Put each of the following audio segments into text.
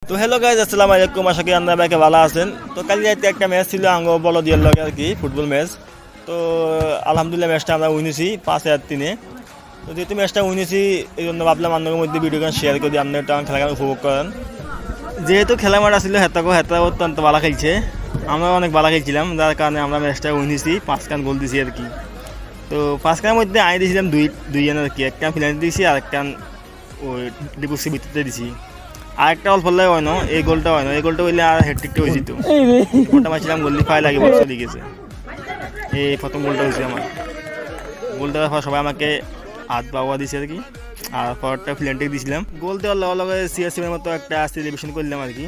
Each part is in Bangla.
তো হ্যালো গাইজ, আসসালামু আলাইকুম। আশা করি আপনারা বাইকে ভালো আছেন। তো কাল রাতে একটা ম্যাচ ছিল আঙ্গ বলদিয়ার লগে আর কি, ফুটবল ম্যাচ। তো আলহামদুলিল্লাহ ম্যাচটা আমরা উইনেছি 5-3। তো যেহেতু ম্যাচটা উইনেছি এই জন্য ভাবলাম আপনাদের মধ্যে ভিডিও গান শেয়ার করি, আপনার একটা খেলা উপভোগ করেন। যেহেতু খেলা মাঠ আসলে হেতাও অত্যন্ত ভালো খেলছে, আমরাও অনেক ভালো খেলছিলাম, যার কারণে আমরা ম্যাচটা উইনেছি, 5 রান গোল দিয়েছি আর কি। তো 5 রানের মধ্যে আমি দিয়েছিলাম দুই রান আর কি, একটা ফিনান্স দিয়েছি আর একটা ওই ডিপুসি ভিত্তিতে দিছি। আরেকটা অল্প হলে হয় না, এই গোলটা হয় না, এই গোলটা হইলে আর হেডট্রিকটা হয়ে যেত। গোলটা মারছিলাম, গোল দিয়ে ফাই লাগে চলে গেছে। এই প্রথম গোলটা হয়েছে আমার। গোল দেওয়ার পর সবাই আমাকে হাত বাবা দিয়েছে আর কি, আর পরটা ফিল্যান্টিক দিয়েছিলাম। গোল দেওয়ার লগে লগে সিএসএমের মতো একটা সেলিব্রেশন করলাম আর কি।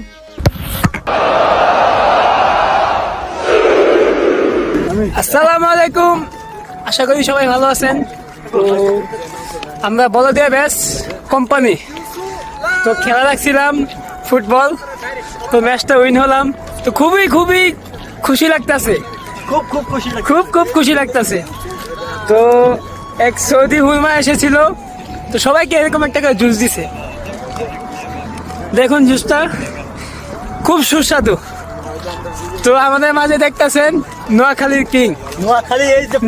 আসসালামু আলাইকুম, আশা করি সবাই ভালো আছেন। তো আমরা বলদিয়া ব্যাস কোম্পানি তো খেলা রাখছিলাম ফুটবল, তো ম্যাচটা উইন হলাম। তো খুবই খুশি লাগতেছে, খুব খুশি লাগতেছে। তো এক সৌদি হুলমা এসেছিল, তো সবাইকে এরকম একটা করে জুস দিছে। দেখুন জুসটা খুব সুস্বাদু। তো আমাদের মাঝে দেখতেছেন নোয়াখালীর কিং,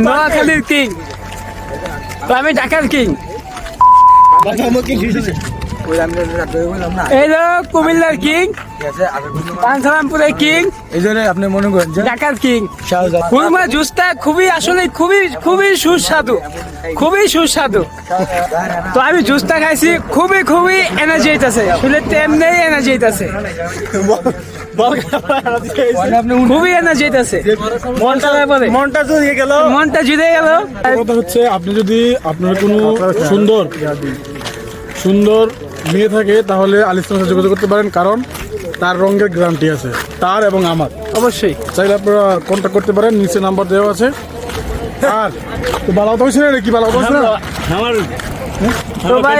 নোয়াখালীর কিং। তো আমি ঢাকার কিং, এই যে কুমিল্লার কিং, পানসালামপুরের কিং, আপনি মনে করেন ঢাকার কিং। হুরমা জুসটা খুবই সুস্বাদু। তো আমি জুসটা খাইছি, খুবই এনার্জি হইতাছে, শুলে তেমনি এনার্জি হইতাছে, খুবই এনার্জি হইতাছে। মনটা জুড়ে গেল। কথা হচ্ছে, আপনি যদি আপনার কোনো সুন্দর মেয়ে থাকে তাহলে আলিসের সাথে যোগাযোগ করতে পারেন, কারণ তার রঙের গ্যারান্টি আছে, তার এবং আমার। অবশ্যই চাইলে আপনারা কন্ট্যাক্ট করতে পারেন, নিচে নাম্বার দেওয়া আছে। আর তো ভালো কথা হয়েছে না, কি ভালো কথা হয়েছে না? তো ভাই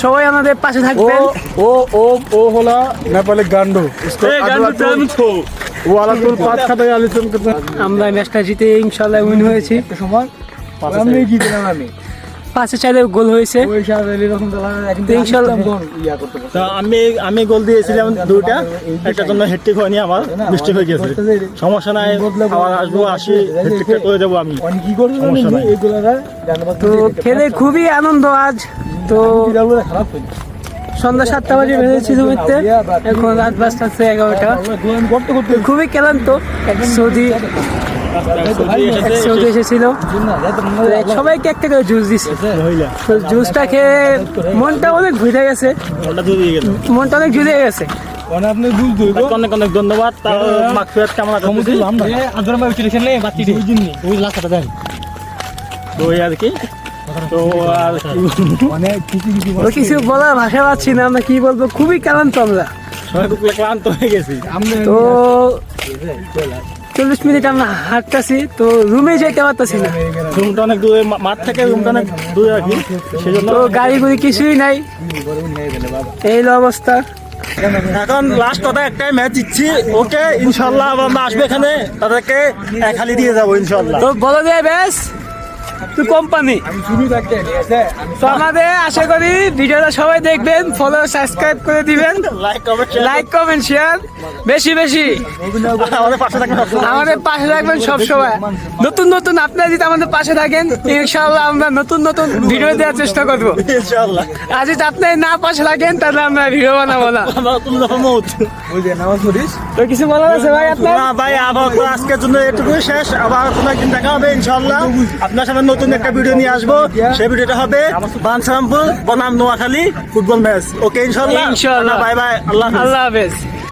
সবাই আমাদের পাশে থাকবেন। ও হলা নেপালে গান্ডু, ও আলাদুল পাঁচ খাতায় আলিসেন। আমরা ম্যাচটা জিতে ইনশাল্লাহ উইন হয়েছি। সময় আমি 5-4 গোল হয়েছে। আমি গোল দিয়েছিলাম 2টা, একটা জন্য হেডট্রিক হয়নি, আমার মিস্টেক হয়ে গেছে। সমস্যা নাই, আবার আসবো, আসি হেডট্রিকটা করে যাবো আমি। তো খেলে খুবই আনন্দ আজ। তো সন্ধ্যা 7টা বাজে বেরিয়েছি জমিতে, এখন রাত বাজতেছে 11টা। খুবই ক্লান্ত। সৌদি এসেছিল, সবাইকে একটা করে জুস দিচ্ছে। তো জুসটা খেয়ে মনটা অনেক ঘুরে গেছে, অনেক ধন্যবাদ। কিছু বলার ভাষা পাচ্ছি না, আমরা কি বলবো, খুবই ক্লান্ত আমরা। ক্লান্ত হয়ে গেছি। তো 40 মিনিট আমরা হাঁটতেছি, তো রুমে যেতে পারতেছি না। রুমটা অনেক দূরে, মাঠ থেকে রুমটা অনেক দূরে আর কি, সেজন্য তো গাড়ি কিছুই নাই, এই অবস্থা। এখন লাস্ট কথা একটাই, ম্যাচ জিতছি, ওকে ইনশাল্লাহ আমরা আসবো এখানে, তাদেরকে খালি দিয়ে যাবো ইনশাল্লাহ। তো বলো যে ব্যাস তুই কোম্পানি। তো আমাদের আশা করি ভিডিওটা সবাই দেখবেন, ফলো সাবস্ক্রাইব করে দিবেন, লাইক কমেন্ট শেয়ার বেশি আমাদের পাশে থাকবেন সব সময়। নতুন আপনারা যদি আমাদের পাশে থাকেন, ইনশাআল্লাহ আমরা নতুন ভিডিও দেওয়ার চেষ্টা করবো ইনশাআল্লাহ। আর যদি আপনারা না পাশে থাকেন, তাহলে আমরা ভিডিও বানাবো না। তো কিছু বলার আছে ভাই আপনার? ভাই আবার আজকের জন্য এটুকুই শেষ, আবার কোনো একদিন দেখা হবে ইনশাআল্লাহ। আপনার সামনে নতুন একটা ভিডিও নিয়ে আসবো, সেই ভিডিওটা হবে বানসালামপুর বনাম নোয়াখালী ফুটবল ম্যাচ। ওকে ইনশাআল্লাহ, বাই বাই, আল্লাহ হাফেজ।